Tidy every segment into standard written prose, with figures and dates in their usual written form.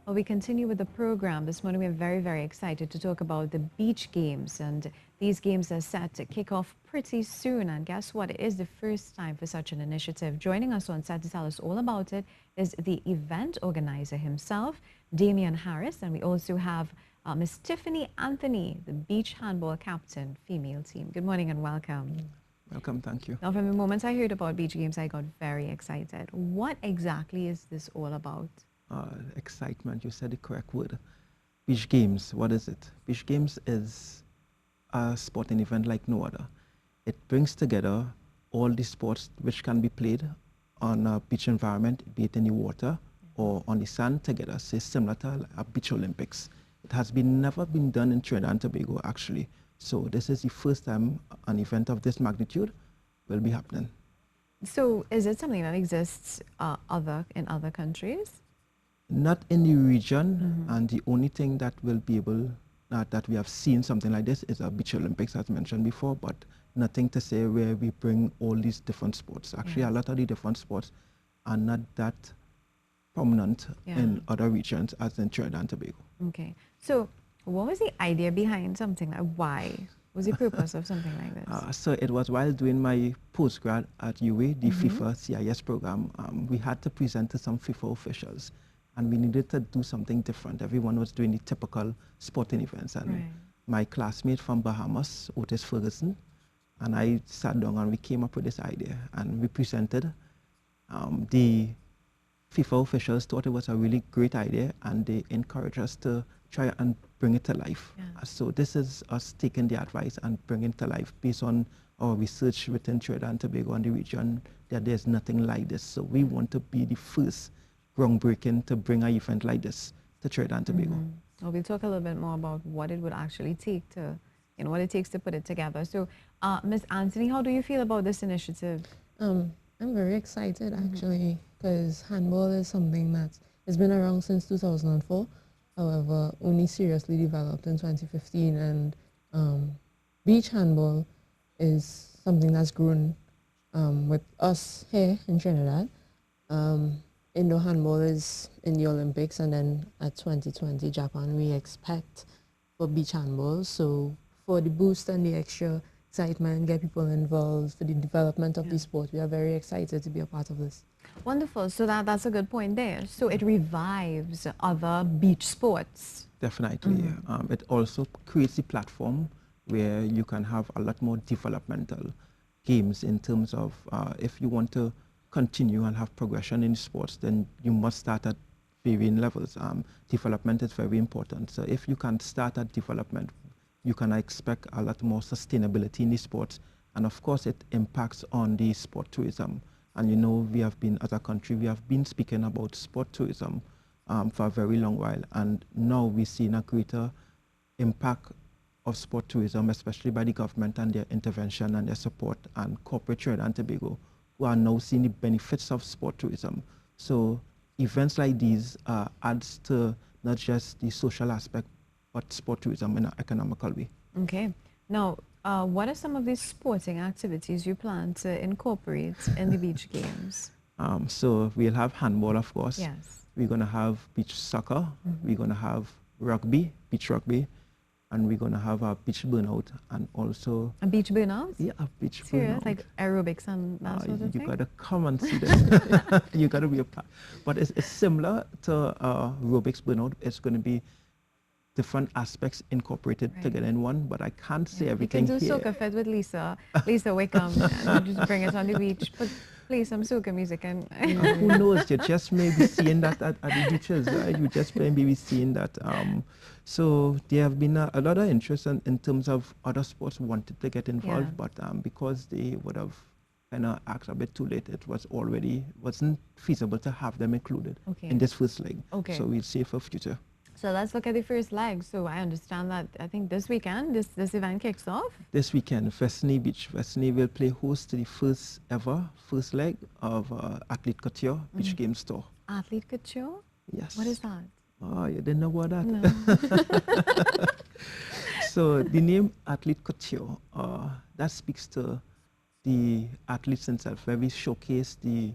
Well, we continue with the program. This morning, we're very, very excited to talk about the beach games. And these games are set to kick off pretty soon. And guess what? It is the first time for such an initiative. Joining us on set to tell us all about it is the event organizer himself, Damian Harris. And we also have Miss Tiffany Anthony, the beach handball captain, female team. Good morning and welcome. Welcome, thank you. Now, from the moment I heard about beach games, I got very excited. What exactly is this all about? Excitement, you said the correct word. Beach games, what is it? Beach games is a sporting event like no other. It brings together all the sports which can be played on a beach environment, be it in the water or on the sand together. So it's similar to a beach Olympics. It has never been done in Trinidad and Tobago, actually. So this is the first time an event of this magnitude will be happening. So is it something that exists in other countries? Not in the region, and the only thing that will be able, that we have seen something like this is a beach Olympics, as mentioned before, but nothing to say where we bring all these different sports. Actually, a lot of the different sports are not that prominent in other regions as in Trinidad and Tobago. Okay. So what was the idea behind something like why? What was the purpose of something like this? So it was while doing my postgrad at UA, the FIFA CIS program, we had to present to some FIFA officials. And we needed to do something different. Everyone was doing the typical sporting events. And my classmate from Bahamas, Otis Ferguson, and I sat down and we came up with this idea. And we presented. The FIFA officials thought it was a really great idea, and they encouraged us to try and bring it to life. So this is us taking the advice and bringing it to life based on our research within Trinidad and Tobago and the region, that there's nothing like this. So we want to be the first groundbreaking to bring an event like this to Trinidad and Tobago. Well, we'll talk a little bit more about what it would actually take to, what it takes to put it together. So, Ms. Anthony, how do you feel about this initiative? I'm very excited actually, because handball is something that has been around since 2004. However, only seriously developed in 2015, and beach handball is something that's grown with us here in Trinidad. Indoor handball is in the Olympics, and then at 2020 Japan, we expect for beach handball. So for the boost and the extra excitement, get people involved for the development of the sport, we are very excited to be a part of this. Wonderful. So that's a good point there. So it revives other beach sports. Definitely. It also creates a platform where you can have a lot more developmental games in terms of if you want to continue and have progression in sports, then you must start at varying levels. Development is very important. So if you can start at development, you can expect a lot more sustainability in the sports. And of course, it impacts on the sport tourism. And you know, we have been, as a country, we have been speaking about sport tourism for a very long while. And now we're seeing a greater impact of sport tourism, especially by the government and their intervention and their support, and corporate Trinidad and Tobago, who are now seeing the benefits of sport tourism. So events like these adds to not just the social aspect, but sport tourism in an economical way. Okay. Now, what are some of these sporting activities you plan to incorporate in the beach games? So we'll have handball, of course. Yes. We're going to have beach soccer. We're going to have rugby, beach rugby. And we're going to have a beach burnout, and also... A beach burnout? Yeah, a beach Serious? burnout. Like aerobics and that sort of thing? You got to come and see this. You got to be a part. But it's similar to aerobics burnout. It's going to be different aspects incorporated together in one, but I can't say everything here. You can do soca fit with Lisa Wickham, and just bring it on the beach, but play some soca music. And who knows, you just may be seeing that at the beaches, right? You just may be seeing that. So there have been a lot of interest in terms of other sports wanted to get involved, but because they would have kind of asked a bit too late, it wasn't feasible to have them included in this first leg. So we'll see for future. So let's look at the first leg. So I understand that I think this weekend, this event kicks off. This weekend, Fesney Beach. Fesney will play host to the first leg of Athlete Couture Beach Games Tour. Athlete Couture? Yes. What is that? Oh, you didn't know about that? No. So the name Athlete Couture, that speaks to the athletes themselves, where we showcase the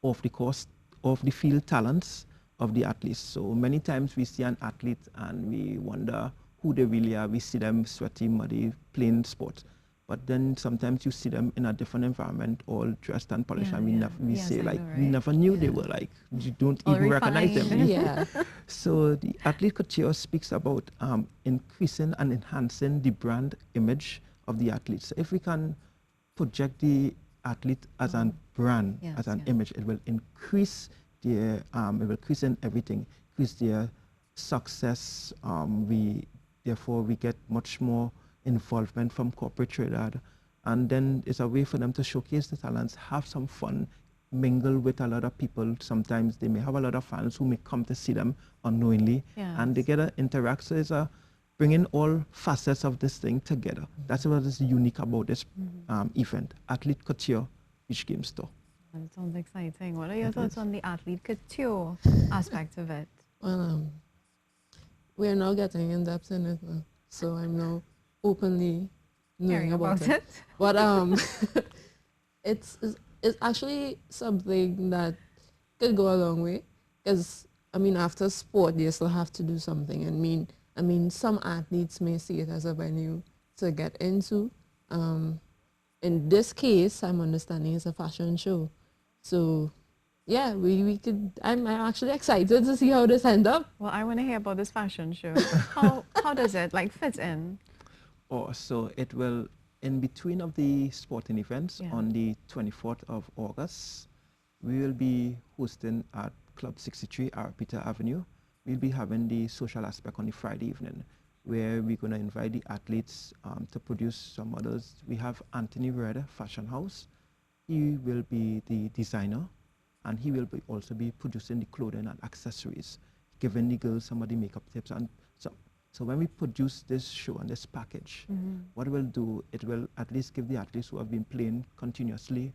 off the field talents of the athletes. So many times we see an athlete and we wonder who they really are. We see them sweaty, muddy, playing sports. But then sometimes you see them in a different environment, all dressed and polished, and we Yes, say I like, know, we right? never knew they were like, you don't All even recognize them. refined. Yeah. So the Athlete Couture speaks about increasing and enhancing the brand image of the athletes. So if we can project the athlete as a brand, Yes, as an yes. image, it will increase their, it will increase in everything, increase their success. Therefore we get much more involvement from corporate Trinidad, and then it's a way for them to showcase the talents, have some fun, mingle with a lot of people. Sometimes they may have a lot of fans who may come to see them unknowingly, and they Yes. get to interact. So it's a bringing all facets of this thing together. That's what is unique about this event, Athlete Couture Beach Games Store. That sounds exciting. What are your It thoughts is. on the athlete couture aspect of it? Well, we are now getting in depth in it now, so I'm now openly knowing Hearing about it. But it's actually something that could go a long way, because I mean, after sport, you still have to do something. I mean, some athletes may see it as a venue to get into. In this case, I'm understanding it's a fashion show, so yeah, we could. I'm actually excited to see how this end up. Well, I want to hear about this fashion show. How does it like fit in? Oh, so it will, in between of the sporting events Yeah. on the 24th of August, we will be hosting at Club 63 Arapita Avenue. We'll be having the social aspect on the Friday evening, where we're going to invite the athletes to produce some models. We have Anthony Red, Fashion House. He will be the designer, and he will also be producing the clothing and accessories, giving the girls some of the makeup tips. And so when we produce this show and this package, what it will do, it will at least give the athletes who have been playing continuously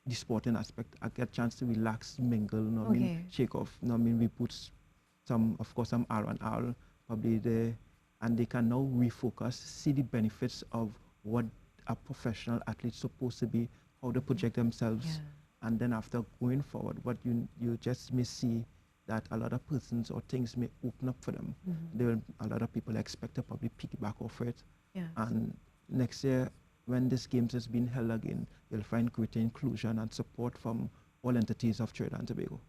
the sporting aspect get a chance to relax, mingle, you know what I mean, shake off. You know what I mean, we put some, of course, some R&R probably there, and they can now refocus, see the benefits of what a professional athlete's supposed to be, how they project themselves, Yeah. and then after going forward, what you just may see that a lot of persons or things may open up for them. A lot of people expect to probably piggyback off it. Yes. And next year, when this games has been held again, you'll find greater inclusion and support from all entities of Trinidad and Tobago.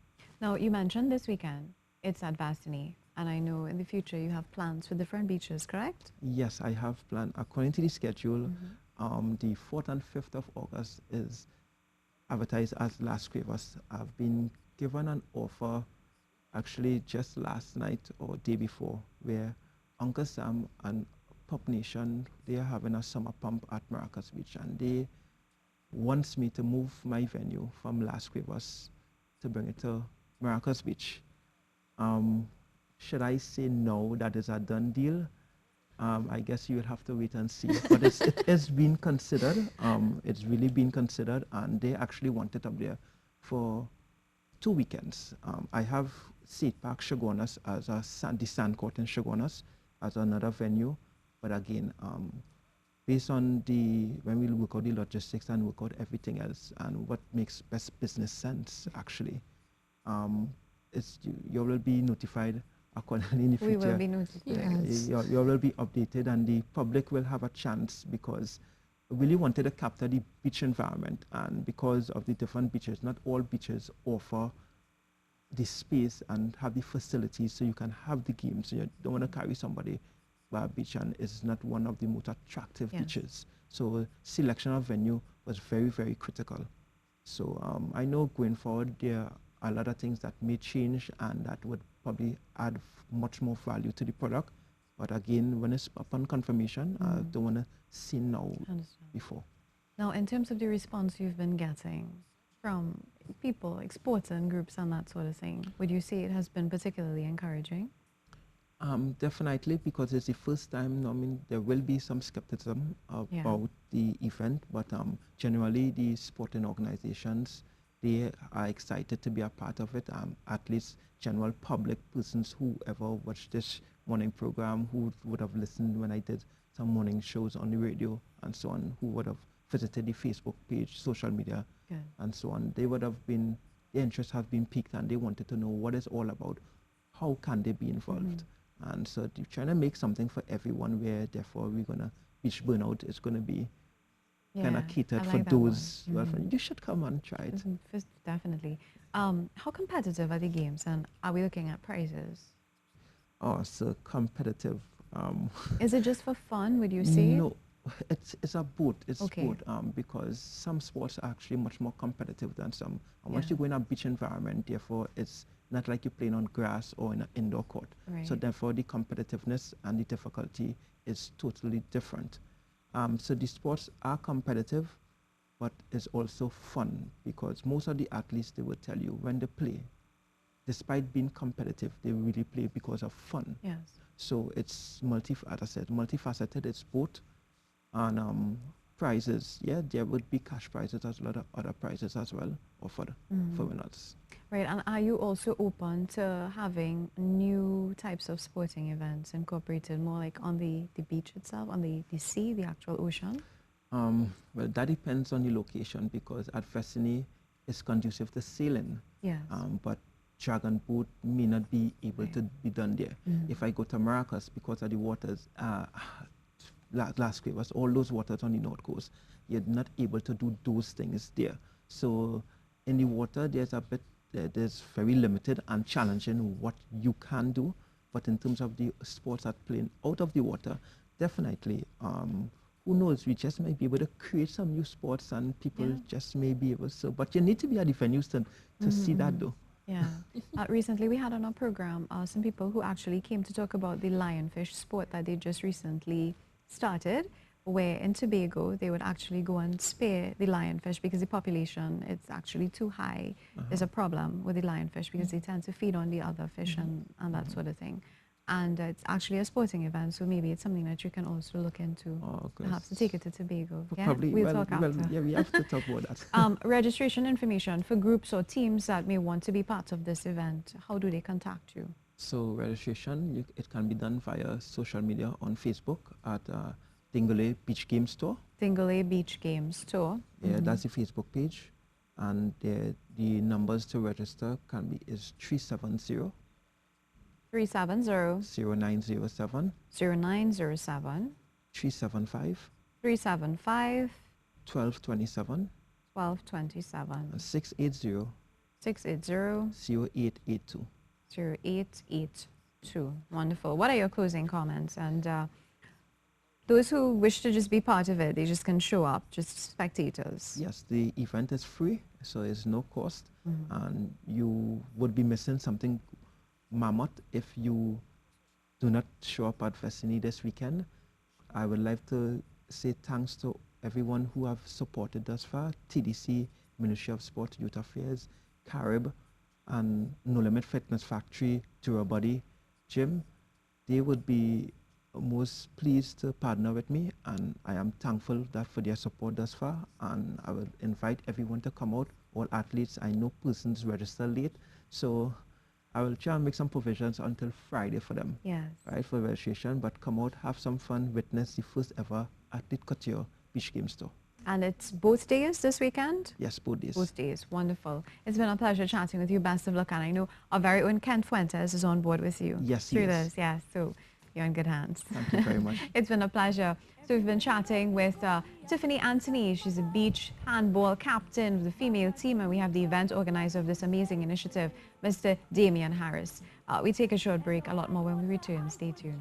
Now, you mentioned this weekend, it's at Vastini, and I know in the future you have plans for different beaches, correct? Yes, I have planned, according to the schedule, the 4th and 5th of August is advertised as Las Cuevas. I've been given an offer actually just last night or day before, where Uncle Sam and Pop Nation, they are having a summer pump at Maracas Beach, and they wants me to move my venue from Las Cuevas to bring it to Maracas Beach. Should I say no, that is a done deal? I guess you will have to wait and see. But it is being considered. It's really been considered, and they actually want it up there for 2 weekends. I have State Park Chaguanas as the Sand Court in Chaguanas as another venue. But again, based on when we work out the logistics and work out everything else and what makes best business sense, actually, you will be notified accordingly in the future. We will be notified. Yes. You will be updated, and the public will have a chance, because we really wanted to capture the beach environment, and because of the different beaches, not all beaches offer the space and have the facilities so you can have the games. So you don't want to carry somebody by a beach and it's not one of the most attractive Yes. beaches. So selection of venue was very, very critical. So I know going forward there are a lot of things that may change and that would probably add much more value to the product. But again, when it's upon confirmation, I don't want to say no Understand. before. Now, in terms of the response you've been getting from people, like sports and groups and that sort of thing, would you say it has been particularly encouraging? Definitely, because it's the first time. I mean, there will be some skepticism about the event, but generally the sporting organizations, they are excited to be a part of it. At least general public persons, whoever watched this morning program, who would have listened when I did some morning shows on the radio and so on, who would have visited the Facebook page, social media, Good. and so on, they would have been their interests have been piqued and they wanted to know what it's all about. How can they be involved? And so they're trying to make something for everyone where therefore we're going to, beach burnout is going to be kind of catered I for like that those one. who are, you should come and try it. Definitely. How competitive are the games, and are we looking at prizes? Oh, so competitive. Is it just for fun, would you say? No, it's a both. It's Okay. both because some sports are actually much more competitive than some. And once Yeah. you go in a beach environment, therefore it's not like you're playing on grass or in an indoor court. So Right. therefore the competitiveness and the difficulty is totally different. So the sports are competitive, but it's also fun because most of the athletes, they will tell you when they play, despite being competitive, they really play because of fun. Yes. So it's as I said, multifaceted. It's both, and prizes. Yeah, there would be cash prizes as well as other prizes as well offered for winners. Right, and are you also open to having new types of sporting events incorporated more like on the beach itself, on the sea, the actual ocean? Well, that depends on the location because at Vestini it's conducive to sailing. Yes. But dragon boat may not be able Right. to be done there. If I go to Maracas, because of the waters, last year was all those waters on the north coast, you're not able to do those things there. So in the water, there's very limited and challenging what you can do. But in terms of the sports that playing out of the water, definitely, who knows, we just might be able to create some new sports and people Yeah. just may be able to. But you need to be at the venues to see that though. Yeah. Recently, we had on our program some people who actually came to talk about the lionfish sport that they just recently started, where in Tobago they would actually go and spare the lionfish because the population it's actually too high. There's a problem with the lionfish because they tend to feed on the other fish and that sort of thing. And it's actually a sporting event, so maybe it's something that you can also look into, Oh, perhaps to take it to Tobago. Yeah? Probably, We'll well, talk after. yeah, we have to talk about that. Registration information for groups or teams that may want to be part of this event, how do they contact you? So registration, it can be done via social media on Facebook at Dingole Beach Game Store. Dingole Beach Games Tour. Yeah, that's the Facebook page. And the numbers to register is 370 370 0907 0907 375 375 1227 1227 and 680 680 0882. 0882. Wonderful. What are your closing comments? And those who wish to just be part of it, they just can show up, just spectators. Yes, the event is free, so it's no cost, and you would be missing something mammoth if you do not show up at Vestini this weekend. I would like to say thanks to everyone who have supported thus far, TDC, Ministry of Sport, Youth Affairs, Carib, and No Limit Fitness Factory, Dura Body Gym. They would be most pleased to partner with me, and I am thankful that for their support thus far, and I will invite everyone to come out, all athletes. I know persons register late, so I will try and make some provisions until Friday for them, Yes. right, for registration, but come out, have some fun, witness the first ever Athlete Couture Beach Game Store. And it's both days this weekend? Yes, both days. Both days. Wonderful. It's been a pleasure chatting with you. Best of luck. And I know our very own Ken Fuentes is on board with you. Yes, he through is. this. Yes. So you're in good hands. Thank you very much. It's been a pleasure. So we've been chatting with Tiffany Anthony. She's a beach handball captain of the female team, and we have the event organizer of this amazing initiative, Mr. Damian Harris. We take a short break. A lot more when we return. Stay tuned.